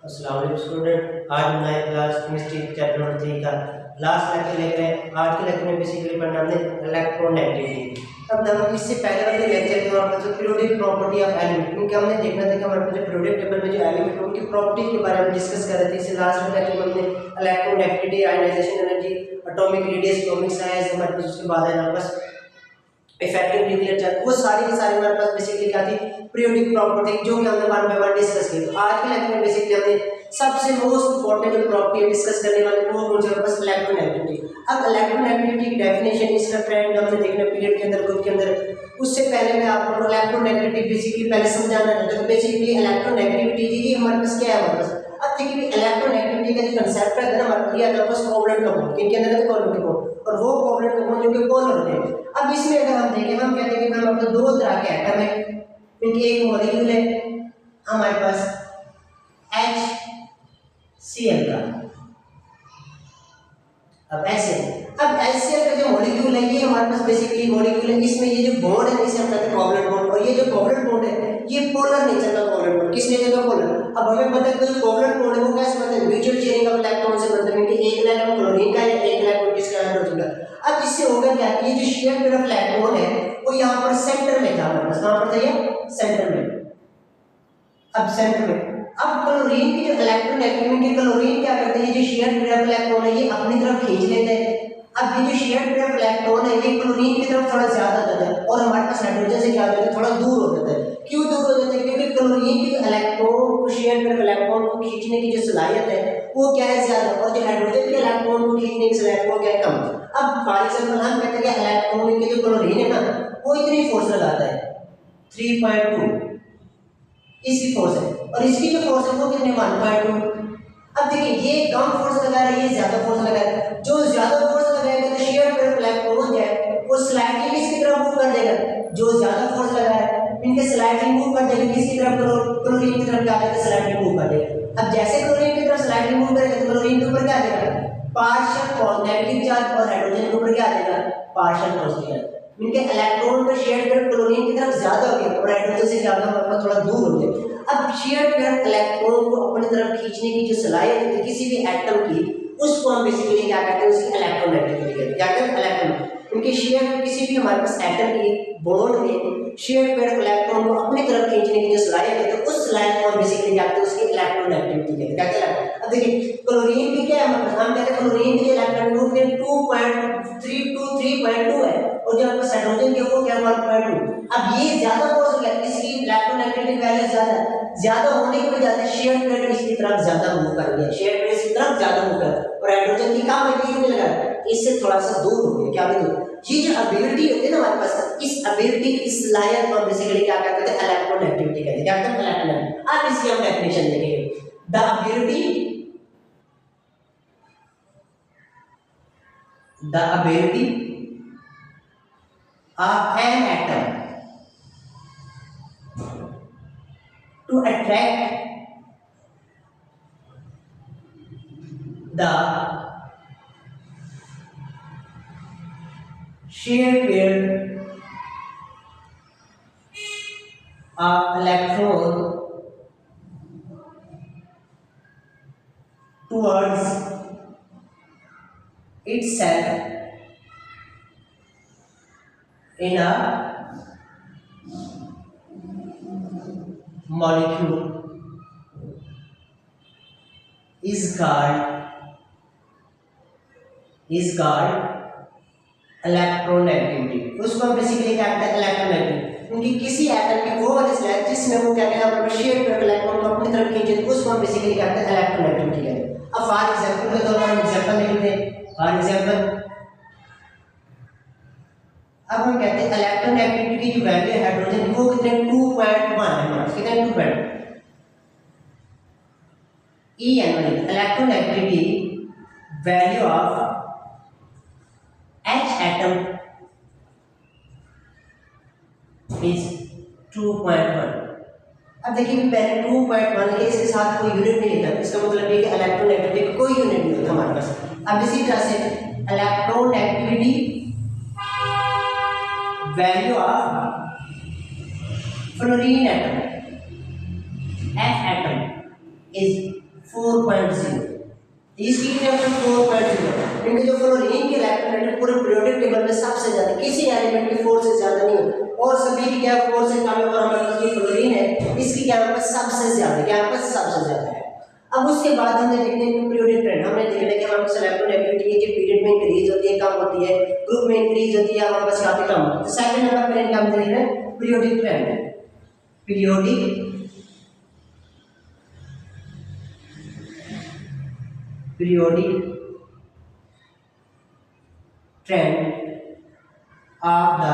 अस्सलाम वालेकुम स्टूडेंट। आज हम नए क्लास केमिस्ट्री चैप्टर नंबर 3 का लास्ट लेक्चर लेकर हैं। आज के लेक्चर में बेसिकली पढ़ना हमने इलेक्ट्रोनेगेटिविटी। अब हम इससे पहले वाले लेक्चर में हमारे पास जो पीरियोडिक प्रॉपर्टी ऑफ एलिमेंट, क्योंकि हमने देखना था कि हमारे पास जो पीरियोडिक टेबल में जो एलिमेंट उनकी प्रॉपर्टीज के बारे में डिस्कस कर रहे थे। इससे लास्ट में लेक्चर में हमने electronegativity, ionization energy, atomic radius, atomic size, हमारे पास उसके बाद है हमारे पास इफेक्टिव न्यूक्लियर चार्ज, वो सारी की सारी हमारे पास बेसिकली क्या थी, पीरियोडिक प्रॉपर्टी, जो कि हमने वन बाय वन डिस्कस की। तो आज के लेक्चर में बेसिकली हमने सबसे मोस्ट इंपॉर्टेंट जो प्रॉपर्टी डिस्कस करने वाले वो कौन सी हमारे पास इलेक्ट्रोनेगेटिविटी। अब इलेक्ट्रोनेगेटिविटी की डेफिनेशन, इसका ट्रेंड हमने देखना पीरियड के अंदर, ग्रुप के अंदर। उससे पहले मैं आपको इलेक्ट्रोनेगेटिविटी बेसिकली पहले समझाना है। तो बेसिकली इलेक्ट्रोनेगेटिविटी जी हमारे पास क्या है, हमारे पास अब देखिए इलेक्ट्रोनेगेटिविटी का जो कंसेप्ट है ना, हमारे पास कोवलेंट कंपाउंड, किनके अंदर है, कोवलेंट कंपाउंड, और वो कोवलेंट कंपाउंड जो कि पोलर होते हैं। अब इसमें अगर हम देखें, हम कहते हैं कि हमारे पास दो तरह के एटम है, इनकी एक मॉलिक्यूल है हमारे पास HCl का। अब HCl का जो मॉलिक्यूल है ये हमारे पास बेसिकली मॉलिक्यूल है, इसमें ये जो बॉन्ड है इसे हम कहते हैं कोवलेंट बॉन्ड, और ये जो कोवलेंट बॉन्ड है ये पोलर नेचर का कोवलेंट बॉन्ड। किस नेचर का, पोलर। अब हमें पता है कि जो कोवलेंट बॉन्ड है वो कैसे बनता है, म्यूचुअल शेयरिंग ऑफ इलेक्ट्रॉन से बनता है, क्योंकि एक इलेक्ट्रॉन क्लोरीन का है, एक इलेक्ट्रॉन किसका है, हाइड्रोजन का। अब इससे होगा क्या, ये जो शेयर पेयर ऑफ इलेक्ट्रॉन है वो यहाँ पर सेंटर में था, हमारे पास कहां पर था, ये सेंटर में। अब सेंटर में अब क्लोरीन की जो इलेक्ट्रोनेगेटिविटी, क्लोरीन क्या करते हैं, ये जो शेयर पेयर ऑफ इलेक्ट्रॉन है ये अपनी तरफ खींच लेते हैं। अब ये जो शेयर पेयर ऑफ इलेक्ट्रॉन है ये क्लोरीन की तरफ थोड़ा ज्यादा जाता है, और हमारे पास हाइड्रोजन से क्या होता है, थोड़ा दूर हो जाता है। क्यों दूर हो जाता है, क्योंकि क्लोरीन की जो इलेक्ट्रॉन को, शेयर पेयर ऑफ इलेक्ट्रॉन को खींचने की जो सलाहियत है वो क्या है, ज्यादा, और जो हाइड्रोजन के इलेक्ट्रॉन को खींचने की सलाहियत वो क्या है, कम। अब फॉर एग्जांपल हम कहते हैं कि इलेक्ट्रॉन के जो क्लोरीन है ना वो इतनी फोर्स लगाता है 3.2, इसकी फोर्स है, और इसकी जो फोर्स है वो कितने, 1.2। अब देखिए ये कम फोर्स लगा रहा है, ये ज्यादा फोर्स लगा रहा है। जो ज्यादा फोर्स लगाएगा तो शेयर पेयर ऑफ इलेक्ट्रॉन जो है वो स्लाइडली इसकी तरफ मूव कर देगा। जो ज्यादा फोर्स लगा है इनके स्लाइडली मूव कर देगा, किसकी तरफ, क्लोरीन की तरफ क्या करेगा, स्लाइडली मूव कर देगा। अब जैसे क्लोरीन की तरफ स्लाइडली मूव करेगा तो क्लोरीन के ऊपर क्या आ जाएगा, पार्शियल नेगेटिव चार्ज, और हाइड्रोजन के ऊपर क्या आ जाएगा, पार्शियल पॉजिटिव चार्ज। इनके इलेक्ट्रॉन का शेयर पेयर क्लोरीन की तरफ ज्यादा हो गया और हाइड्रोजन से ज्यादा हमारे पास थोड़ा दूर हो गया। अब शेयर पेयर इलेक्ट्रॉन को अपनी तरफ खींचने की जो सलाहियत है किसी भी एटम की, उसको हम बेसिकली क्या कहते हैं, उसकी इलेक्ट्रोनेगेटिविटी कहते हैं। क्या कहते हैं, इलेक्ट्रॉन। उनके शेयर किसी भी हमारे पास एटम की बॉन्ड में शेयर पेयर इलेक्ट्रॉन को अपनी तरफ खींचने की जो सलाहियत है, तो उस सलाहियत को हम बेसिकली क्या कहते हैं, उसकी इलेक्ट्रोनेगेटिविटी कहते हैं। क्या कहते हैं, अब देखिए क्लोरीन की क्या है, हम कहते हैं क्लोरीन के इलेक्ट्रॉन ग्रुप में 3.2 है, और जो आपका हाइड्रोजन के वो क्या 1.2। अब ये ज्यादा फोर्स हो गया, इसकी इलेक्ट्रोनेगेटिविटी वैल्यू ज्यादा होने की वजह से शेयर पेयर इसकी तरफ ज्यादा मूव कर गया, शेयर पेयर इसकी तरफ ज्यादा मूव कर, और हाइड्रोजन की कम है, लगा इससे थोड़ा सा दूर हो गया। क्या दूर, ये जो एबिलिटी होती है ना हमारे पास, इस एबिलिटी की इस लायक को बेसिकली क्या कहते हैं, इलेक्ट्रोनेगेटिविटी कहते हैं। क्या कहते हैं, इलेक्ट्रोनेगेटिविटी। अब इसकी हम डेफिनेशन देखेंगे, the ability of an atom to attract the shear pair of electron towards itself in a molecule is called electronegativity. उसको हम बेसिकली क्या कहते हैं, इलेक्ट्रोनेगेटिविटी। उनकी किसी एटम की वो वाली स्लाइड जिसमें वो क्या कहते हैं, शेयर पेयर इलेक्ट्रॉन को अपनी तरफ खींचे, तो उसको हम बेसिकली क्या कहते हैं, इलेक्ट्रोनेगेटिविटी कहते हैं। अब फॉर एग्जांपल के तौर पर हम एग्जांपल लिखते हैं, फॉर एग्जांपल अब हम कहते हैं इलेक्ट्रोनेगेटिविटी की जो वैल्यू है हाइड्रोजन वो कितने 2.1 है, कितने 2. EN electronegativity value of H atom is 2.1। अब देखिए पहले 2.1 के इसके साथ कोई यूनिट नहीं लिखा, इसका मतलब ये कि इलेक्ट्रोनेगेटिविटी का कोई यूनिट नहीं होता हमारे पास। अब इसी तरह से electronegativity value of fluorine atom F atom is 4.0, इसकी टेम्परेचर 4.0। क्योंकि जो फ्लोरीन के इलेक्ट्रोनेगेटिव पूरे पीरियोडिक टेबल में सबसे ज्यादा, किसी एलिमेंट की 4 से ज्यादा नहीं है, और सभी की क्या 4 से कम है, और हमारे पास जो फ्लोरीन है इसकी क्या है सबसे ज्यादा, क्या है सबसे ज्यादा है। अब उसके बाद हमने देखने हैं पीरियोडिक ट्रेंड, हमने देखना है कि हमारे पास इलेक्ट्रोनेगेटिविटी है जो पीरियड में इंक्रीज होती है, कम होती है, ग्रुप में इंक्रीज होती है, हमारे पास काफी कम होती है। तो सेकंड नंबर पर इनका हम देख रहे हैं periodic trend. Periodic trend of the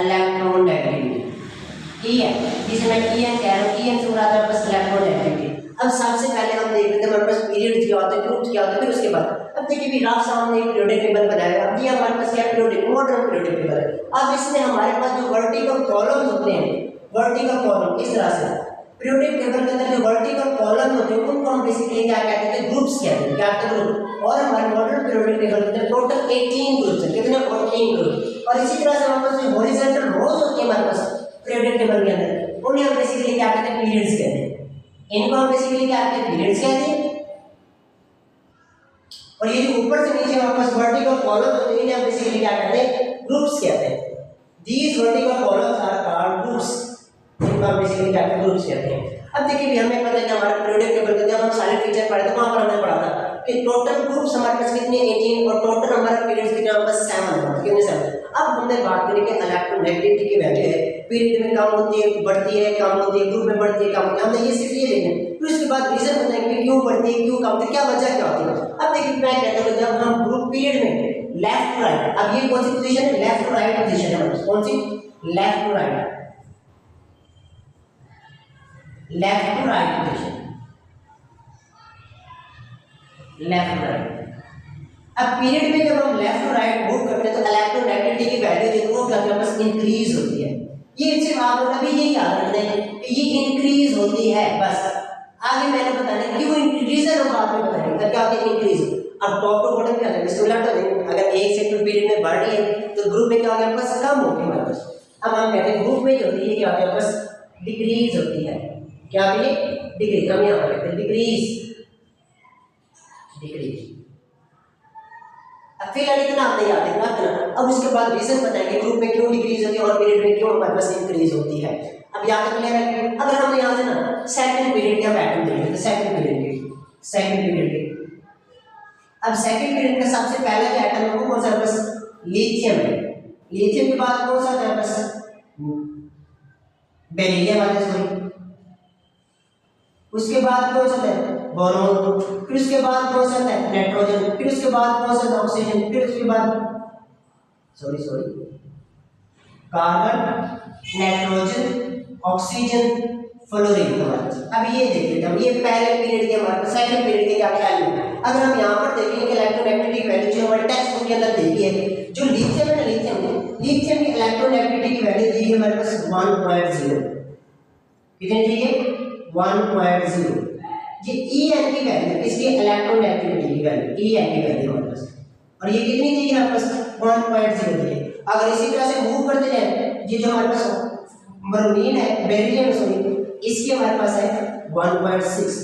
electronegativity, EN, जिसे मैं EN कह रहा हूँ, EN से मुराद है बस इलेक्ट्रोनेगेटिविटी। अब सबसे पहले हम देख लेते हैं हमारे पास पीरियड क्या होता है, ग्रुप्स क्या होता है, फिर उसके बाद अब देखिए भी राफ सामने एक पीरियोडिक टेबल बनाया है। अब ये हमारे पास क्या पीरियोडिक मॉडर्न पीरियोडिक टेबल है। अब इसमें हमारे पास जो वर्टिकल कॉलम्स होते हैं, वर्टिकल कॉलम इस तरह से पीरियोडिक टेबल के अंदर जो वर्टिकल कॉलम होते हैं उनको हम बेसिकली क्या कहते हैं, ग्रुप्स कहते हैं, क्या कहते हैं ग्रुप। और हमारे मॉडर्न पीरियोडिक टेबल के अंदर टोटल 18 ग्रुप्स हैं, कितने 18 ग्रुप। और इसी तरह से हमारे पास जो हॉरिजॉन्टल रोज होती है हमारे पास पीरियोडिक टेबल के अंदर, उन्हें हम बेसिकली क्या कहते हैं, पीरियड्स कहते हैं। इनको हम बेसिकली क्या कहते हैं, पीरियड्स कहते हैं। और ये जो ऊपर से नीचे हमारे पास वर्टिकल कॉलम होते हैं इन्हें हम बेसिकली क्या कहते हैं, ग्रुप्स कहते हैं। These vertical columns are called groups, इनको हम बेसिकली क्या कहते हैं, ग्रुप्स कहते हैं। अब देखिए भी हमें पता है कि हमारे पीरियोडिक टेबल के जब हम सारे फीचर पढ़े थे वहां पर हमने पढ़ा था कि टोटल ग्रुप्स हमारे पास कितने 18 और टोटल हमारा पीरियड्स कितने हमारे पास 7 कितने 7। अब हमने बात करी कि इलेक्ट्रोनेगेटिविटी की वैल्यू है, पीरियड में कम होती है, बढ़ती है, कम होती है, ग्रुप में बढ़ती है, कम होती है, हमने ये सिर्फ ये देखना है। फिर उसके बाद रीजन बताएंगे क्यों बढ़ती है, क्यों कम होती है, क्या वजह क्या होती है। अब देखिए मैं कहता हूं जब हम ग्रुप पीरियड में लेफ्ट टू राइट, अब ये कौन सी पोजीशन है, लेफ्ट टू राइट पोजीशन है हमारे पास, कौन सी, left to right, left to right position, left to right. अब पीरियड में जब हम लेफ्ट टू राइट मूव करते हैं तो इलेक्ट्रोनेगेटिविटी की वैल्यू जो है वो क्या हमारे पास इंक्रीज होती है। ये सिर्फ आप लोग अभी ये याद रखना है कि ये इंक्रीज होती है, बस आगे मैंने बताना है क्यों रीजन हम बाद में बताएंगे क्या होती है इंक्रीज। अब टॉप टू बॉटम क्या है, इसको उलट देंगे, अगर एक से 2 पीरियड में बढ़ रही है तो ग्रुप में क्या हो गया बस कम हो गया हमारे पास। अब हम कहते हैं ग्रुप में जो होती है क्या होता है बस डिक्रीज होती है, क्या होती है, डिक्रीज। हम यहाँ पर कहते हैं डिक्रीज, डिक्रीज। फिलहाल इतना हमने याद रखना इतना। अब उसके बाद रीजन बताएंगे ग्रुप में क्यों डिक्रीज होती है और पीरियड में क्यों हमारे पास इंक्रीज होती है। अब याद रख लिया है। अगर हम यहाँ से ना सेकंड पीरियड का पैटर्न देखें तो सेकंड पीरियड के अब सेकंड पीरियड का सबसे पहला जो एटम है वो कौन सा है, बस लिथियम है। लिथियम के बाद कौन सा है, बस बेरिलियम आ जाए, उसके बाद कौन सा है, बोरोन, फिर उसके बाद कौन सा है, नाइट्रोजन, फिर उसके बाद कौन सा है, ऑक्सीजन, फिर उसके बाद कार्बन, नाइट्रोजन, ऑक्सीजन, फ्लोरीन। अब ये देखिए हम ये पहले पीरियड के हमारे सेकंड पीरियड के क्या वैल्यू है। अगर हम यहाँ पर देखेंगे कि इलेक्ट्रोनेगेटिविटी की वैल्यू जो हमारे टेक्स्ट बुक के अंदर देखी है, जो लिथियम है ना, लिथियम की इलेक्ट्रोनेगेटिविटी की वैल्यू दी है हमारे पास 1.0, कितनी दी है 1.0। ये En की वैल्यू, इसकी इलेक्ट्रोनेगेटिविटी की वैल्यू En की वैल्यू हमारे पास, और ये कितनी दी है हमारे पास 1.0 दी है। अगर इसी तरह से मूव करते जाए, ये जो हमारे पास ब्रोमीन है, बेरिलियम सॉरी, इसकी हमारे पास है 1.6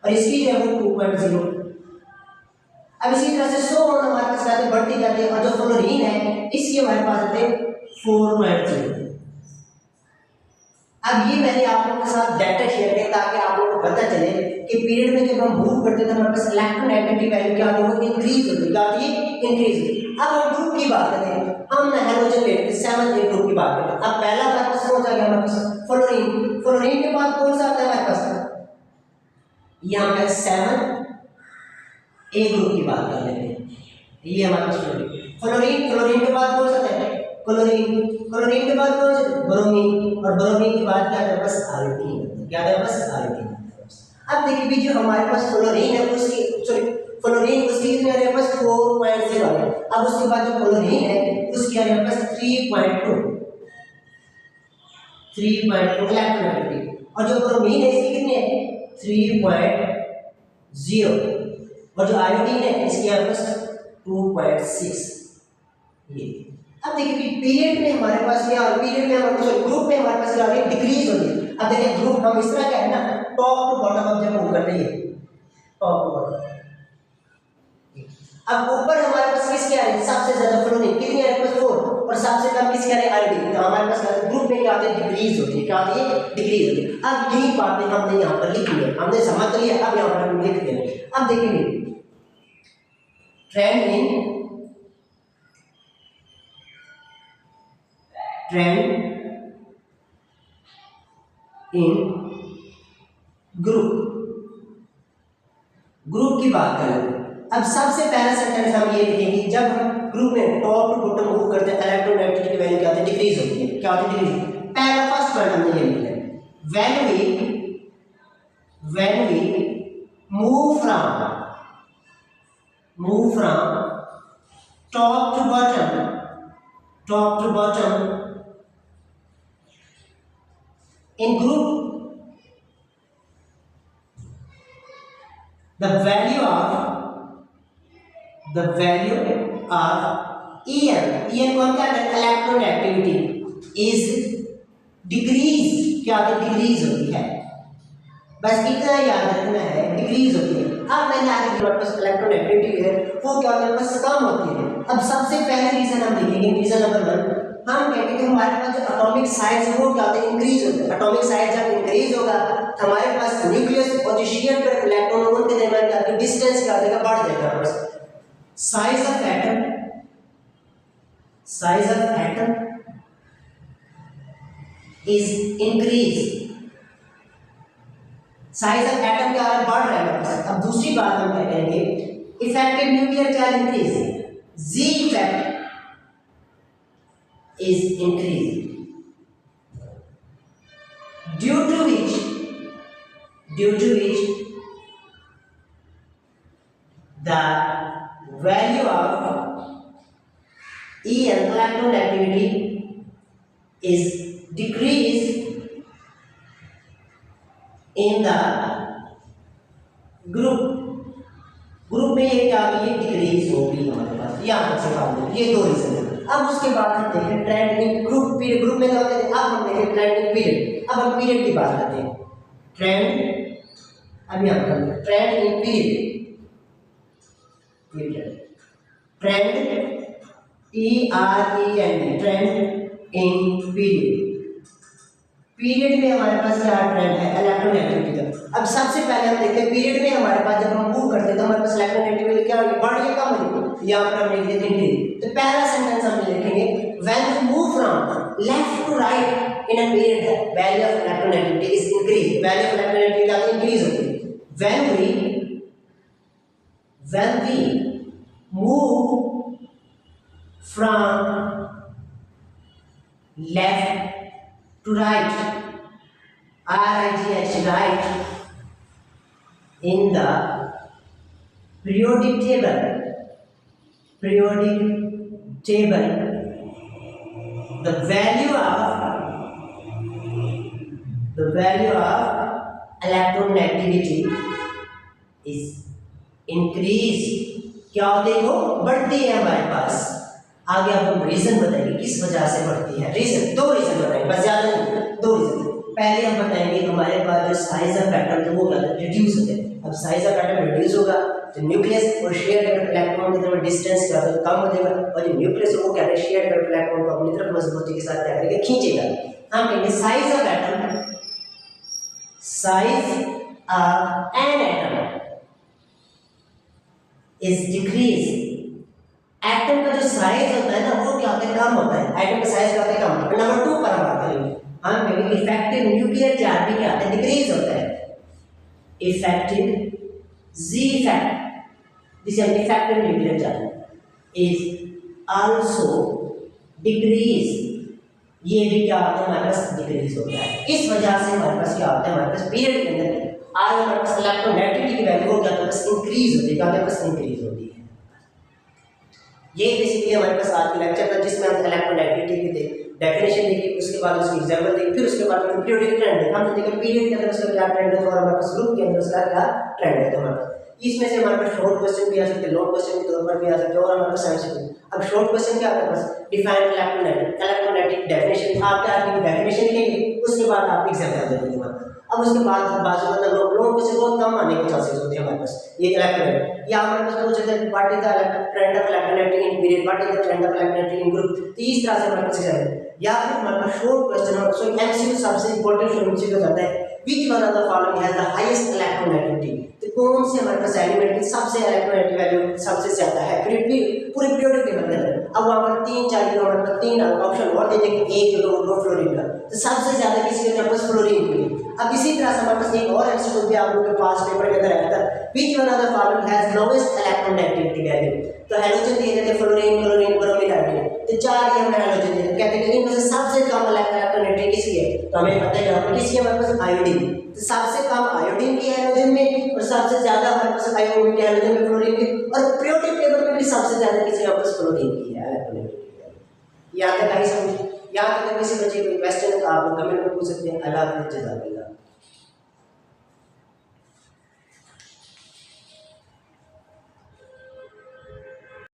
और इसकी जो है वो 2.0। अब इसी तरह से 100 हमारे पास जाते बढ़ती जाती है, और जो फ्लोरीन है इसकी हमारे पास आते हैं 4.0। अब ये मैंने आप लोगों के साथ डाटा शेयर किया ताकि आप लोगों को पता चले कि पीरियड में जब हम मूव करते थे हमारे पास इलेक्ट्रोनेगेटिविटी वैल्यू क्या होती है, इंक्रीज होती है, क्या होती है, इंक्रीज। अब हम ग्रुप की बात करते हैं, हम हैलोजन लेते हैं 7 ग्रुप की बात करते हैं। अब पहला हमारे पास कौन सा आ गया, हमारे पास फ्लोरीन। फ्लोरीन के बाद कौन सा आता है हमारे पास, यहाँ पे 7 ग्रुप की बात कर लेते हैं, ये हमारे पास फ्लोरीन। फ्लोरीन के बाद कौन सा है, क्लोरीन। क्लोरीन के बाद कौन सा, ब्रोमीन, और ब्रोमीन के बाद क्या है बस आयोडीन, क्या है बस आयोडीन। अब देखिए भी जो हमारे पास फ्लोरीन है उसकी फ्लोरीन उसकी कितनी आ रही है बस 4.0 आ रही है। अब उसके बाद जो क्लोरीन है उसकी आ रही है बस 3.2 इलेक्ट्रोनेगेटिविटी, और जो ब्रोमीन है इसकी कितनी है 3.0, और जो आयोडीन है इसकी आ रही है बस 2.6। ये अब देखिए पीरियड में हमारे पास क्या, पीरियड में हमारे पास ग्रुप में हमारे पास क्या हो रही है, डिक्रीज हो रही है। अब देखिए ग्रुप हम इस तरह क्या है ना, टॉप टू बॉटम अब जब मूव करते हैं, टॉप टू बॉटम। अब ऊपर हमारे पास किसकी आ रही है सबसे ज्यादा फ्लोरिंग, कितनी आ रही है 4, और सबसे कम किसकी आ रही है आरडी। तो हमारे पास ग्रुप में क्या होती है, डिक्रीज होती है, क्या होती है, डिक्रीज होती है। अब यही बातें हमने यहाँ पर लिखी है, हमने समझ लिया, अब यहाँ पर हम लिख देंगे। अब देखिए ट्रेंड इन ग्रुप की बात करें। अब सबसे पहला सेंटेंस हम ये लिखेंगे, जब हम ग्रुप में टॉप टू बॉटम मूव करते हैं इलेक्ट्रोनेगेटिविटी की वैल्यू क्या होती है, डिक्रीज होती है। क्या होती है, डिक्रीज। पहला फर्स्ट वर्ड हमने ये लिखा है, when we move from top to bottom in group, the value of EN कौन क्या है, इलेक्ट्रोनेगेटिविटी is डिक्रीज। क्या होती है, डिक्रीज होती है। बस इतना याद रखना है, डिक्रीज होती है। अब मैंने आगे जो पास इलेक्ट्रोनेगेटिविटी है वो क्या होता है, बस कम होती है। अब सबसे पहले रीजन हम लिखेंगे, रीजन नंबर 1, हम कहेंगे कि हमारे पास जो एटॉमिक साइज है वो क्या होता है, इंक्रीज होता है। एटॉमिक साइज जब इंक्रीज होगा तो हमारे पास न्यूक्लियस और जो शेयर पर इलेक्ट्रॉन उनके दरमियान का डिस्टेंस क्या होगा, बढ़ जाएगा। बस size of atom is increase, size of atom क्या है, बढ़ रहा है। अब दूसरी बात हम क्या कहेंगे, इफेक्टिव न्यूक्लियर चार्ज इंक्रीज, जी effect is increasing, due to which the value of EN electronegativity is decreased in the group में। ये क्या होगी, डिक्रीज होगी हमारे पास, यहाँ से काम। ये दो रीजन है। अब उसके बाद हम देखें ट्रेंड इन ग्रुप पीरियड। ग्रुप में क्या होता है, अब हम देखें ट्रेंड इन पीरियड। अब हम पीरियड की बात करते हैं, ट्रेंड। अब यहाँ पर trend in period, trend TREND, trend in period. Period में हमारे पास क्या ट्रेंड है, इलेक्ट्रोनेगेटिविटी का। अब सबसे पहले हम देखते हैं पीरियड में हमारे पास जब हम मूव करते हैं तो हमारे पास इलेक्ट्रोनेगेटिविटी क्या होगी, बढ़ रही है, कम हो रही है। यहाँ पर हम लिख देते हैं। तो पहला सेंटेंस हम लिखेंगे, when we move from left to right in a period, value of electronegativity is increase. Value of electronegativity क्या इंक्रीज होती है, when we move from left to right, RIGH, right, in the periodic table, the value of electronegativity is increased। क्या होती है, वो बढ़ती है हमारे पास। आगे आपको रीजन बताएंगे किस वजह से बढ़ती है। रीजन, दो रीजन बताएंगे, बस ज्यादा नहीं, दो रीजन। पहले हम बताएंगे हमारे पास जो साइज ऑफ एटम है वो क्या रिड्यूस होता है। अब साइज ऑफ एटम रिड्यूस होगा तो न्यूक्लियस और शेयर करके इलेक्ट्रॉन के तरफ डिस्टेंस क्या होगा, कम हो जाएगा। और जो न्यूक्लियस है वो क्या है, शेयर करके इलेक्ट्रॉन को अपनी तरफ मजबूती के साथ क्या करेगा, खींचेगा। हम कहेंगे size of atom, size of an atom is decrease. Atom का जो साइज होता है ना वो क्या होता है, कम होता है। एटम का साइज क्या होता है, कम होता है। नंबर 2 पर हम बात करेंगे, हम कहेंगे इफेक्टिव न्यूक्लियर चार्ज भी क्या होता है, डिक्रीज होता है। इफेक्टिव जी इफेक्ट, जिसे हम effective nuclear charge is also decrease. ये भी क्या होता है, हमारे पास डिक्रीज होता है। इस वजह से हमारे पास क्या होता है, हमारे पास पीरियड के अंदर आज हमारे पास इलेक्ट्रोनेगेटिविटी की वैल्यू क्या होता है, इंक्रीज होती है। क्या होता है, इंक्रीज होती है। ये बेसिकली हमारे पास आज का लेक्चर था जिसमें हम इलेक्ट्रोनेगेटिविटी की डेफिनेशन देखी, उसके बाद उसकी एग्जांपल देखी, फिर उसके बाद पीरियोडिक ट्रेंड देखा। हमने देखा पीरियड के अंदर उसका क्या ट्रेंड है और हमारे पास ग्रुप के अंदर उसका क्या ट्रेंड है। तो हमारे पास इसमें से हमारे पास शॉर्ट क्वेश्चन भी आ सकते हैं, लॉन्ग क्वेश्चन के तौर पर भी आ सकते हैं और हमारे पास एमसीक्यू। अब शॉर्ट क्वेश्चन क्या है, हमारे पास डिफाइन इलेक्ट्रोनेगेटिव डेफिनेशन। आप क्या डेफिनेशन लिखेंगे, उसके उसके बाद आप एग्जाम कर देंगे हमारे पास। अब उसके बाद बाजू मतलब लोगों से बहुत कम आने के चांसेस होते हैं हमारे पास ये इलेक्ट्रोनेट, या हमारे पास पूछते हैं what is the trend of electronegativity in period, what is the trend of electronegativity in group, तो इस तरह से हमारे पास है। या फिर हमारे पास शॉर्ट क्वेश्चन हो, सो एमसीक्यू सबसे इंपॉर्टेंट एमसीक्यू जाता है which one of the following has the highest electronegativity, तो कौन से हमारे पास एलिमेंट की सबसे इलेक्ट्रोनेगेटिव वैल्यू सबसे ज्यादा है पूरी पीरियोडिक टेबल के अंदर। अब वहां पर तीन चाहिए, हमारे पास तीन ऑप्शन और दे देंगे, एक जो दो फ्लोरीन का, तो सबसे ज्यादा किसी के पास फ्लोरीन की। अब इसी तरह से हमारे पास एक और एमसीक्यू भी आप लोगों के पास पेपर के अंदर आया था, which one of the following has lowest electronegativity value, तो हेलोजन दिए जाते फ्लोरीन, क्लोरीन, ब्रोमीन, आयोडीन, तो चार ये हमें हेलोजन दिए, कहते हैं कि इनमें से सबसे कम इलेक्ट्रोनेगेटिविटी किसकी है, तो हमें पता है यहाँ पर किसकी है, हमारे पास आयोडीन, तो सबसे कम आयोडीन की हेलोजन में और सबसे ज्यादा हमारे पास आयोडीन की हेलोजन में फ्लोरीन की, और पीरियोडिक टेबल में भी सबसे ज्यादा किसी के पास फ्लोरीन की है इलेक्ट्रोनेगेटिविटी। यहाँ तक आई समझ, यहाँ तक किसी बच्चे को क्वेश्चन आप कमेंट में पूछ सकते हैं। अल्लाह हाफिज़, जज़ाकल्लाह।